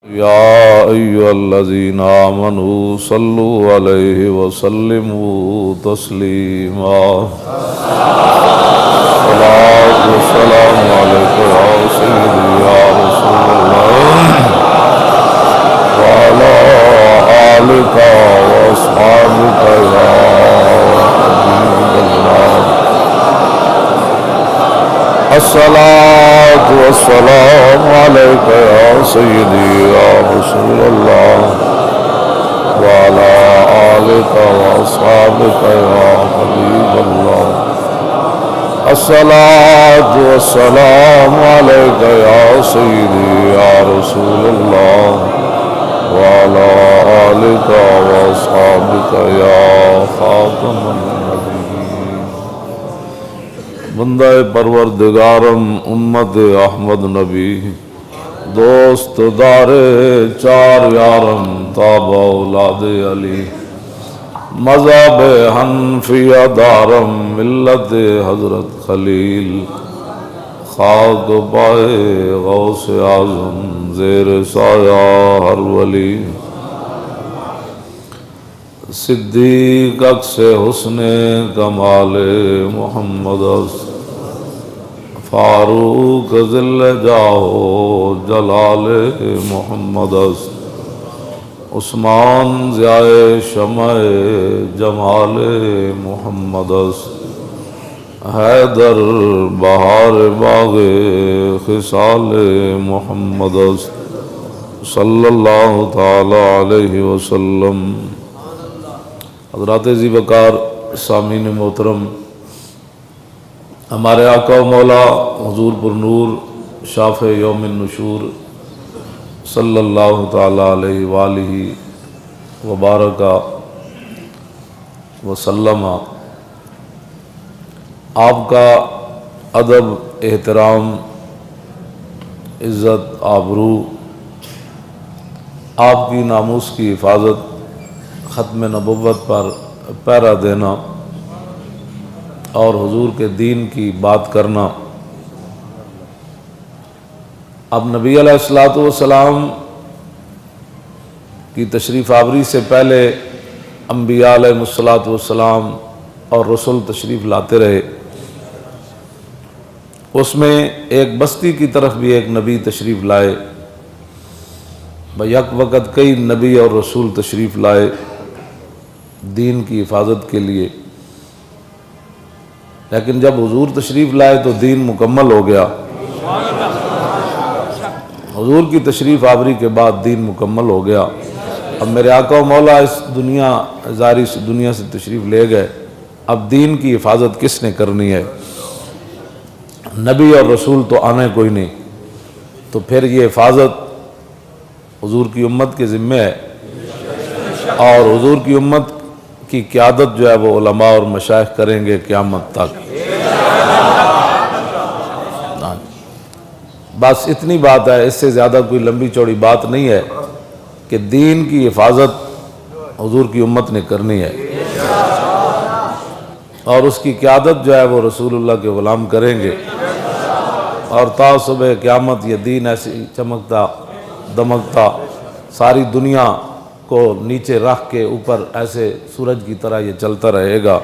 يا أيها الذين آمنوا صلوا عليه وسلموا تسليما صلاة والسلام عليك يا سيدي يا رسول الله وعلى آلك وأصحابك يا حبيب الله الصلاة والسلام عليك يا سيدي يا رسول الله وعلى آلك وأصحابك يا حبيب الله الصلاة والسلام عليك يا سيدي يا رسول الله وعلى آلك وأصحابك يا خاتم النبيين بندہ پروردگارم امت احمد نبی دوست دار چار یارم تاب اولاد علی مذہب حنفیہ دارم ملت حضرت خلیل خاک پائے غوث اعظم زیر سایہ ہر ولی صدیق عکس حسن کمال محمد فاروق ذل جاہ جلال محمد عثمان ضیاء شمع جمال محمد حیدر بہار باغ خصال محمد صلی اللہ تعالی علیہ وسلم۔ حضرات ذی وقار سامعین محترم، ہمارے آقا و مولا حضور پر نور شافع یوم النشور صلی اللہ تعالی علیہ وآلہ وبارک وسلم آپ کا ادب، احترام، عزت، آبرو، آپ کی ناموس کی حفاظت، ختم نبوت پر پہرا دینا اور حضور کے دین کی بات کرنا۔ اب نبی علیہ السلام کی تشریف آوری سے پہلے انبیاء علیہ السلام اور رسول تشریف لاتے رہے، اس میں ایک بستی کی طرف بھی ایک نبی تشریف لائے، یک وقت کئی نبی اور رسول تشریف لائے دین کی حفاظت کے لیے، لیکن جب حضور تشریف لائے تو دین مکمل ہو گیا۔ حضور کی تشریف آوری کے بعد دین مکمل ہو گیا۔ اب میرے آقا و مولا اس دنیا سے تشریف لے گئے، اب دین کی حفاظت کس نے کرنی ہے؟ نبی اور رسول تو آنے کوئی نہیں، تو پھر یہ حفاظت حضور کی امت کے ذمہ ہے، اور حضور کی امت کی قیادت جو ہے وہ علماء اور مشائخ کریں گے قیامت تک۔ بس اتنی بات ہے، اس سے زیادہ کوئی لمبی چوڑی بات نہیں ہے کہ دین کی حفاظت حضور کی امت نے کرنی ہے، اور اس کی قیادت جو ہے وہ رسول اللہ کے غلام کریں گے، اور تا صبح قیامت یہ دین ایسے چمکتا دمکتا ساری دنیا کو نیچے رکھ کے اوپر ایسے سورج کی طرح یہ چلتا رہے گا۔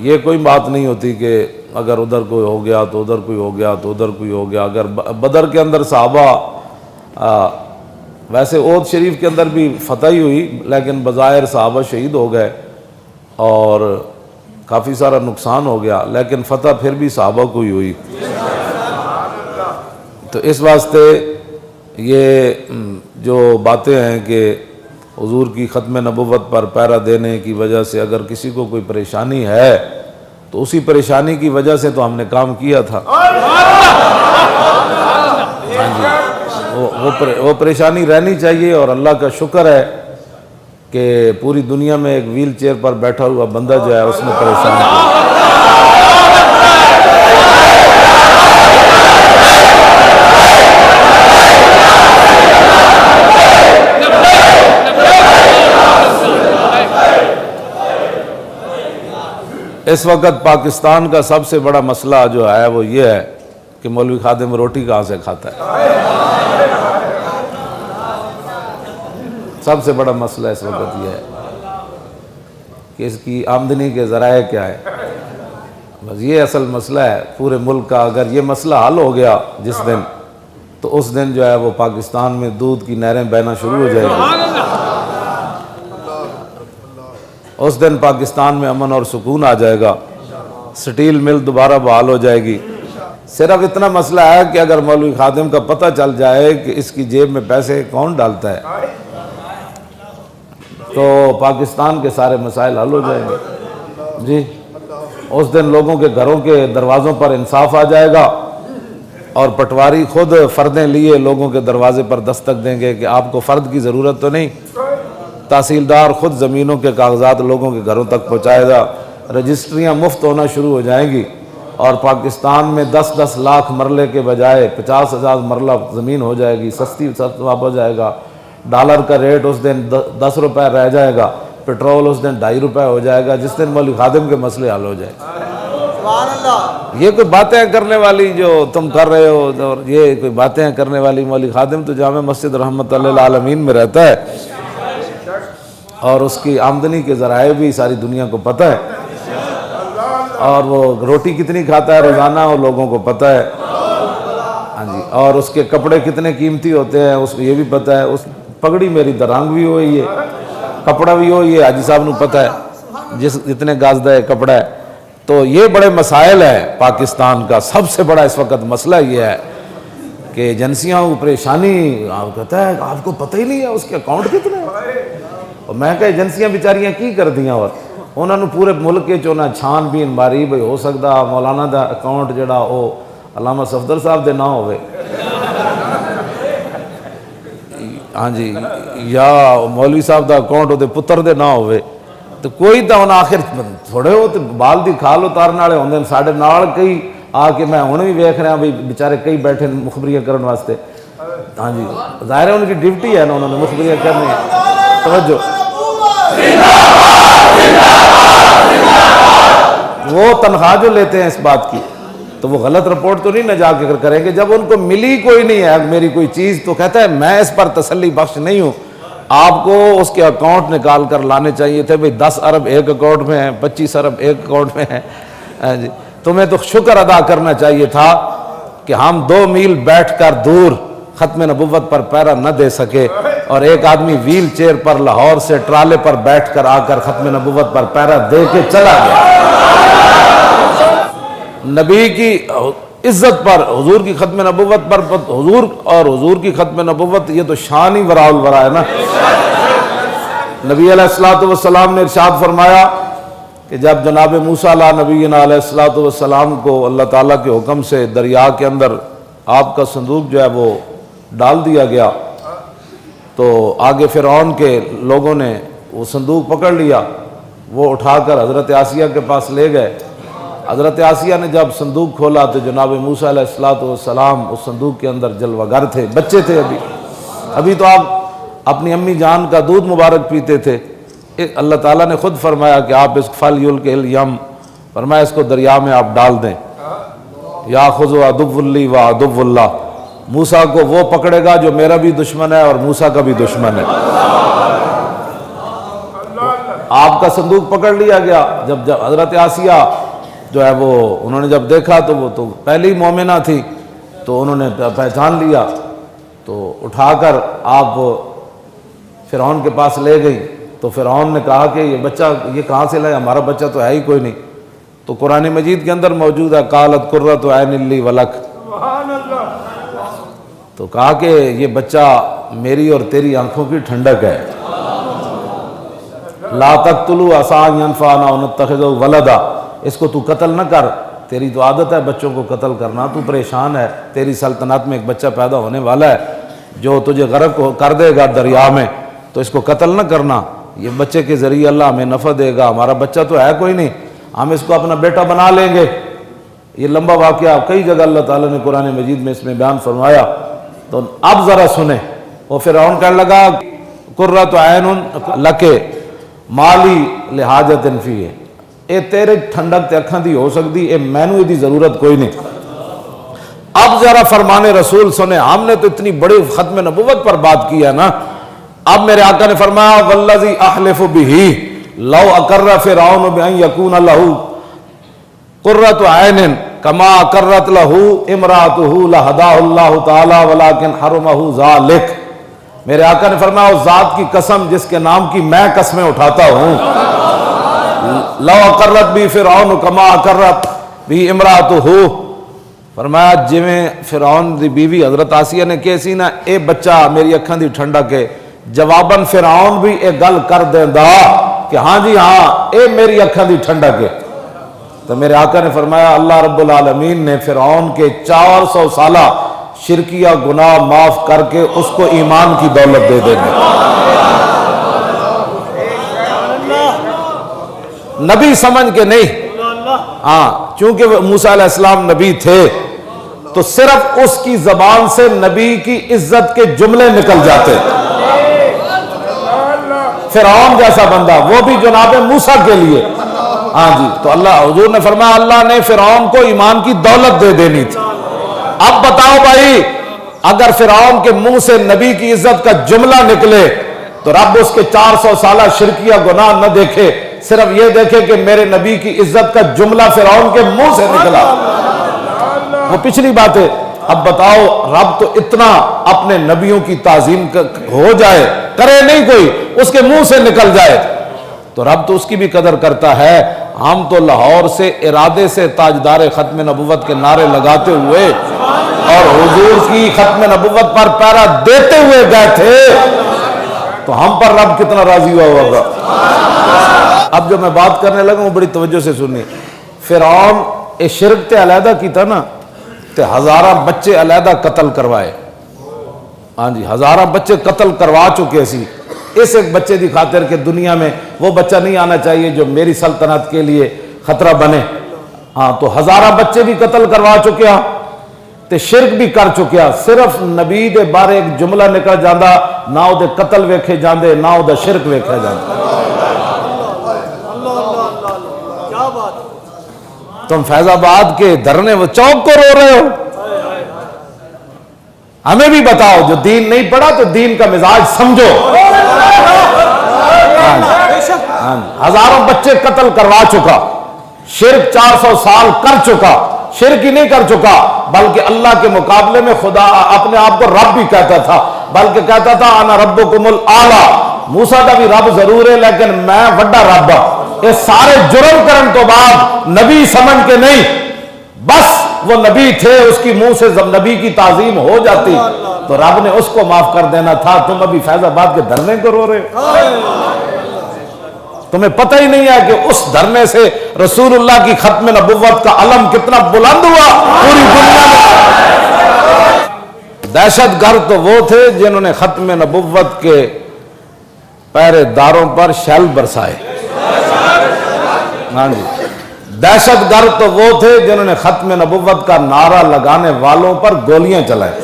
یہ کوئی بات نہیں ہوتی کہ اگر ادھر کوئی ہو گیا تو ادھر کوئی ہو گیا تو ادھر کوئی ہو گیا۔ اگر بدر کے اندر صحابہ ویسے احد شریف کے اندر بھی فتح ہی ہوئی، لیکن بظاہر صحابہ شہید ہو گئے اور کافی سارا نقصان ہو گیا، لیکن فتح پھر بھی صحابہ کو ہی ہوئی۔ تو اس واسطے یہ جو باتیں ہیں کہ حضور کی ختم نبوت پر پہرا دینے کی وجہ سے اگر کسی کو کوئی پریشانی ہے تو اسی پریشانی کی وجہ سے تو ہم نے کام کیا تھا۔ ہاں جی، وہ پریشانی رہنی چاہیے، اور اللہ کا شکر ہے کہ پوری دنیا میں ایک ویل چیئر پر بیٹھا ہوا بندہ جو ہے اس نے پریشان کیا۔ اس وقت پاکستان کا سب سے بڑا مسئلہ جو ہے وہ یہ ہے کہ مولوی خادم روٹی کہاں سے کھاتا ہے۔ سب سے بڑا مسئلہ اس وقت یہ ہے کہ اس کی آمدنی کے ذرائع کیا ہے، بس یہ اصل مسئلہ ہے پورے ملک کا۔ اگر یہ مسئلہ حل ہو گیا جس دن، تو اس دن جو ہے وہ پاکستان میں دودھ کی نہریں بہنا شروع ہو جائیں گی، اس دن پاکستان میں امن اور سکون آ جائے گا، سٹیل مل دوبارہ بحال ہو جائے گی۔ صرف اتنا مسئلہ ہے کہ اگر مولوی خادم کا پتہ چل جائے کہ اس کی جیب میں پیسے کون ڈالتا ہے، تو پاکستان کے سارے مسائل حل ہو جائیں گے جی۔ اس دن لوگوں کے گھروں کے دروازوں پر انصاف آ جائے گا، اور پٹواری خود فردیں لیے لوگوں کے دروازے پر دستک دیں گے کہ آپ کو فرد کی ضرورت تو نہیں، تحصیلدار خود زمینوں کے کاغذات لوگوں کے گھروں تک پہنچائے گا، رجسٹریاں مفت ہونا شروع ہو جائیں گی، اور پاکستان میں 10-10 لاکھ مرلے کے بجائے 50,000 مرلہ زمین ہو جائے گی، سستی ہو جائے گا، ڈالر کا ریٹ اس دن 10 روپے رہ جائے گا، پیٹرول اس دن 2.5 روپے ہو جائے گا، جس دن مولوی خادم کے مسئلے حل ہو جائے گا۔ یہ کوئی باتیں کرنے والی جو تم کر رہے ہو، اور یہ کوئی باتیں کرنے والی، مولوی خادم تو جامع مسجد رحمت اللہ العالمین میں رہتا ہے، اور اس کی آمدنی کے ذرائع بھی ساری دنیا کو پتہ ہے، اور وہ روٹی کتنی کھاتا ہے روزانہ وہ لوگوں کو پتہ ہے، ہاں جی، اور اس کے کپڑے کتنے قیمتی ہوتے ہیں اس کو یہ بھی پتہ ہے۔ اس پگڑی میری درانگ بھی ہوئی ہے، کپڑا بھی ہوئی ہے، حاجی صاحب نے پتہ ہے جتنے گازدہ ہے کپڑا ہے۔ تو یہ بڑے مسائل ہے پاکستان کا۔ سب سے بڑا اس وقت مسئلہ یہ ہے کہ ایجنسیاں کو پریشانی، آپ کہتا ہے آپ کو پتہ ہی نہیں ہے اس کے اکاؤنٹ کتنے ہیں، اور میں کہ ایجنسیاں بیچاریاں کی کر دیاں، اور انہوں نے پورے ملک کے چونا چھان بین ماری بھئی ہو سکتا مولانا دا اکاؤنٹ جڑا وہ علامہ صفدر صاحب دے نہ ہوئے، ہاں جی، یا مولوی صاحب دا اکاؤنٹ وہ دے پتر دے نہ ہوئے، تو کوئی تو ان آخر تھوڑے ہو تو بال دی کھال اتارنے والے ہوندے ہیں ساڑھے نال کئی آ کے، میں ہوں بھی ویکھ رہا بھی بیچارے کئی بیٹھے مخبریاں کرنے واسطے، ہاں جی، ظاہر ہے ان کی ڈیوٹی ہے نا، انہوں نے مخبریاں کرنی ہے۔ توجہ، وہ تنخواہ جو لیتے ہیں اس بات کی، تو وہ غلط رپورٹ تو نہیں نہ جا کے کریں گے، جب ان کو ملی کوئی نہیں ہے میری کوئی چیز، تو کہتا ہے میں اس پر تسلی بخش نہیں ہوں، آپ کو اس کے اکاؤنٹ نکال کر لانے چاہیے تھے، بھئی 10 ارب ایک اکاؤنٹ میں ہیں، 25 ارب ایک اکاؤنٹ میں ہیں، جی تمہیں تو شکر ادا کرنا چاہیے تھا کہ ہم 2 میل بیٹھ کر دور ختم نبوت پر پیرا نہ دے سکے، اور ایک آدمی ویل چیئر پر لاہور سے ٹرالے پر بیٹھ کر آ کر ختم نبوت پر پیرا دے کے چلا گیا۔ نبی کی عزت پر، حضور کی ختم نبوت پر، حضور اور حضور کی ختم نبوت یہ تو شان ہی وراء الورا ہے نا۔ نبی علیہ السلام نے ارشاد فرمایا کہ جب جناب موسیٰ علیہ نبینا علیہ السلام کو اللہ تعالیٰ کے حکم سے دریا کے اندر آپ کا صندوق جو ہے وہ ڈال دیا گیا، تو آگے فرعون کے لوگوں نے وہ صندوق پکڑ لیا، وہ اٹھا کر حضرت آسیہ کے پاس لے گئے۔ حضرت آسیہ نے جب صندوق کھولا تو جناب موسیٰ علیہ السلام اس صندوق کے اندر جلوہ گر تھے، بچے تھے، ابھی تو آپ اپنی امی جان کا دودھ مبارک پیتے تھے۔ اللہ تعالیٰ نے خود فرمایا کہ آپ اس فَلْيُلْقِهِ الْيَمَّ، فرمایا اس کو دریا میں آپ ڈال دیں، یَأْخُذُ عَدُوٌّ لِّی وَعَدُوٌّ اللَّهِ، موسیٰ کو وہ پکڑے گا جو میرا بھی دشمن ہے اور موسیٰ کا بھی دشمن ہے۔ آپ کا صندوق پکڑ لیا گیا۔ جب حضرت آسیہ جو ہے وہ انہوں نے جب دیکھا تو وہ تو پہلی مومنہ تھی، تو انہوں نے پہچان لیا، تو اٹھا کر آپ فرعون کے پاس لے گئی۔ تو فرعون نے کہا کہ یہ بچہ یہ کہاں سے لائے، ہمارا بچہ تو ہے ہی کوئی نہیں۔ تو قرآن مجید کے اندر موجود ہے قالت قرۃ عین لی ولک، تو کہا کہ یہ بچہ میری اور تیری آنکھوں کی ٹھنڈک ہے۔ لا تقتلوا عسى ان ينفعنا او نتخذه ولدا، اس کو تو قتل نہ کر، تیری تو عادت ہے بچوں کو قتل کرنا، تو پریشان ہے، تیری سلطنت میں ایک بچہ پیدا ہونے والا ہے جو تجھے غرق کر دے گا دریا میں، تو اس کو قتل نہ کرنا، یہ بچے کے ذریعے اللہ ہمیں نفع دے گا، ہمارا بچہ تو ہے کوئی نہیں، ہم اس کو اپنا بیٹا بنا لیں گے۔ یہ لمبا واقعہ کئی جگہ اللہ تعالیٰ نے قرآن مجید میں اس میں بیان فرمایا۔ تو اب ذرا سنیں، وہ فرعون کہنے لگا قرۃ عین لک مالی لحاجت فیہ، اے تیرے ٹھنڈک تے اکھاں دی ہو سکتی، اے مینوں دی ضرورت کوئی نہیں۔ اب ذرا فرمان رسول سنیں، ہم نے تو اتنی بڑی ختم نبوت پر بات کی ہے نا، اب میرے آقا نے فرمایا والذی احلف بہ لو اقر فرعون بان یکون لہ قرۃ عین کما اقرت لہ امرأتہ لہداہ اللہ تعالی ولکن حرمہ ذلک. میرے آقا نے فرمایا اس ذات کی قسم جس کے نام کی میں قسمیں اٹھاتا ہوں، لو اقرت بھی فرعون کما اقرت بھی امرأتہ، فرمایا جویں فرعون دی بیوی حضرت آسیہ نے کہسی نا اے بچہ میری اکھاں دی ٹھنڈک ہے، جواباً فرعون بھی اے گل کر دیندا کہ ہاں جی ہاں اے میری اکھاں دی ٹھنڈک ہے. تو میرے آقا نے فرمایا اللہ رب العالمین نے فرعون کے 400 سالہ شرکیہ گناہ معاف کر کے اس کو ایمان کی دولت دے دیں گے. نبی سمجھ کے نہیں، ہاں چونکہ موسیٰ علیہ السلام نبی تھے تو صرف اس کی زبان سے نبی کی عزت کے جملے نکل جاتے. فرعون جیسا بندہ وہ بھی جناب موسیٰ کے لیے، ہاں جی، تو اللہ حضور نے فرمایا اللہ نے فرعون کو ایمان کی دولت دے دینی تھی. اب بتاؤ بھائی اگر فرعون کے منہ سے نبی کی عزت کا جملہ نکلے تو رب اس کے 400 سالہ شرکیہ گناہ نہ دیکھے، صرف یہ دیکھے کہ میرے نبی کی عزت کا جملہ فرعون کے منہ سے نکلا. وہ پچھلی بات ہے. اب بتاؤ رب تو اتنا اپنے نبیوں کی تعظیم ہو جائے، کرے نہیں کوئی، اس کے منہ سے نکل جائے تو رب تو اس کی بھی قدر کرتا ہے. ہم تو لاہور سے ارادے سے تاجدار ختم نبوت کے نعرے لگاتے ہوئے اور حضور کی ختم نبوت پر پیرا دیتے ہوئے گئے تھے، تو ہم پر رب کتنا راضی ہوا ہوگا. اب جو میں بات کرنے لگا ہوں بڑی توجہ سے سنی. فرعون اے شرک تے علیحدہ کی تھا نا تے ہزارہ بچے علیحدہ قتل کروائے. ہاں جی ہزارہ بچے قتل کروا چکے سی اس ایک بچے دی خاطر کہ دنیا میں وہ بچہ نہیں آنا چاہیے جو میری سلطنت کے لیے خطرہ بنے. ہاں تو ہزارہ بچے بھی قتل کروا چکیا تے شرک بھی کر چکیا. صرف نبی دے بارے ایک جملہ نکل جاندہ نہ او دے قتل ویکھے جاندے نہ او دے شرک ویکھے جاندے. تم فیض آباد کے دھرنے و چوک کو رو رہے ہو. ہمیں بھی بتاؤ جو دین نہیں پڑھا تو دین کا مزاج سمجھو. ہزاروں بچے قتل کروا چکا، شرک 400 سال کر چکا. شرک ہی نہیں کر چکا بلکہ اللہ کے مقابلے میں خدا اپنے آپ کو رب بھی کہتا تھا، بلکہ کہتا تھا انا ربکم الاعلی. موسیٰ کا بھی رب ضرور ہے لیکن میں وڈا رب ہوں. یہ سارے جرم کرن تو بعد نبی سمجھ کے نہیں، بس وہ نبی تھے اس کی منہ سے جب نبی کی تعظیم ہو جاتی تو رب نے اس کو معاف کر دینا تھا. تم ابھی فیض آباد کے دھرنے کو رو رہے ہو. تمہیں پتہ ہی نہیں ہے کہ اس دھرنے سے رسول اللہ کی ختم نبوت کا علم کتنا بلند ہوا پوری دنیا میں. دہشت گرد تو وہ تھے جنہوں نے ختم نبوت کے پہرے داروں پر شیل برسائے. ہاں جی دہشت گرد تو وہ تھے جنہوں نے ختم نبوت کا نعرہ لگانے والوں پر گولیاں چلائیں.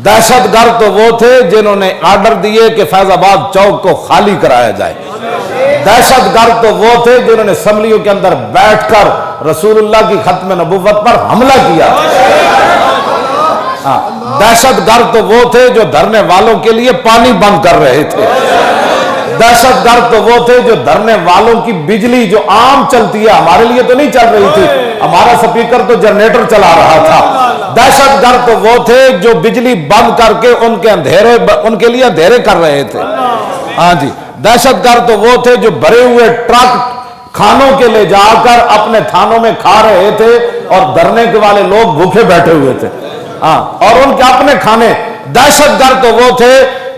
دہشت گرد تو وہ تھے جنہوں نے آرڈر دیے کہ فیض آباد چوک کو خالی کرایا جائے. دہشت گرد تو وہ تھے جنہوں نے اسمبلیوں کے اندر بیٹھ کر رسول اللہ کی ختم نبوت پر حملہ کیا. دہشت گرد تو وہ تھے جو دھرنے والوں کے لیے پانی بند کر رہے تھے. دہشت گرد تو وہ تھے جو دھرنے والوں کی بجلی جو عام چلتی ہے ہمارے لیے تو نہیں چل رہی تھی، ہمارا سپیکر تو جنریٹر چلا رہا تھا. دہشت گرد تو وہ تھے جو بجلی بند کر کے ان کے لیے اندھیرے کر رہے تھے. ہاں جی دہشت گرد تو وہ تھے جو بھرے ہوئے ٹرک کھانوں کے لے جا کر اپنے تھانوں میں کھا رہے تھے اور دھرنے کے والے لوگ بھوکے بیٹھے ہوئے تھے. ہاں اور ان کے اپنے کھانے. دہشت گرد تو وہ تھے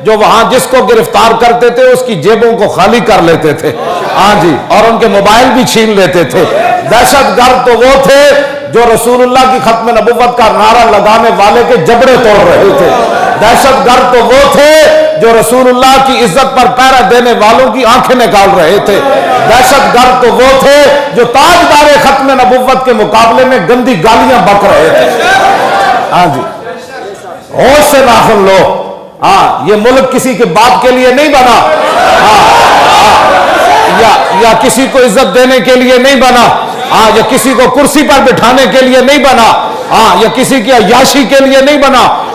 جو وہاں جس کو گرفتار کرتے تھے اس کی جیبوں کو خالی کر لیتے تھے. ہاں جی اور ان کے موبائل بھی چھین لیتے تھے. دہشت گرد تو وہ تھے جو رسول اللہ کی ختم نبوت کا نعرہ لگانے والے کے جبڑے توڑ رہے تھے. دہشت گرد تو وہ تھے جو رسول اللہ کی عزت پر پہرا دینے والوں کی آنکھیں نکال رہے تھے. دہشت گرد تو وہ تھے جو تاجدار ختم نبوت کے مقابلے میں گندی گالیاں بک رہے تھے. ہاں جی ہوش سے ناخن لو. ہاں یہ ملک کسی کے باپ کے لیے نہیں بنا، یا کسی کو عزت دینے کے لیے نہیں بنا، یا کسی کو کرسی پر بٹھانے کے لیے نہیں بنا، یا کسی کی عیاشی کے لیے نہیں بنا.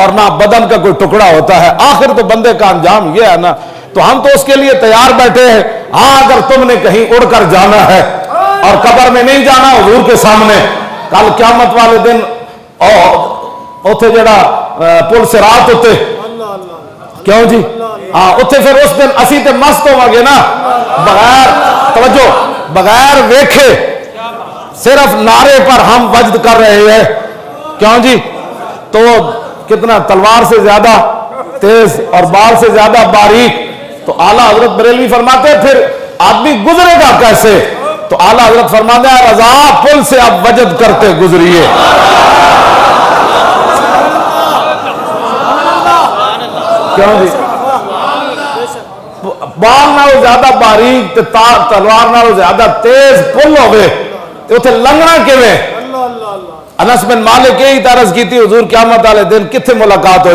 اور نہ بدن کا کوئی ٹکڑا ہوتا ہے. آخر تو بندے کا انجام یہ ہے نا, تو ہم تو اس کے لیے تیار بیٹھے ہیں. ہاں اگر تم نے کہیں اڑ کر جانا ہے اور قبر میں نہیں جانا حضور کے سامنے, کل قیامت والے دن اوتھے جڑا پل صراط ہوتے, کیوں جی ہاں اوتھے پھر اس دن اسی تے مست ہو گے نا, بغیر توجہ بغیر ویکھے صرف نعرے پر ہم وجد کر رہے ہیں. کیوں جی, تو کتنا تلوار سے زیادہ تیز اور بال سے زیادہ باریک. تو اعلیٰ حضرت بریلوی فرماتے ہیں پھر آدمی گزرے گا کیسے, تو اعلیٰ حضرت فرماتے ہیں رضا پل سے اب وجد کرتے گزریے. کیوں جی, بال نالوں زیادہ باریک تلوار نالوں زیادہ تیز پل ہوئے تو اتنے لنگنا کیویں. انس بن مالک یہی عرض کی تھی حضور قیامت والے دن کتنے ملاقات ہوئی.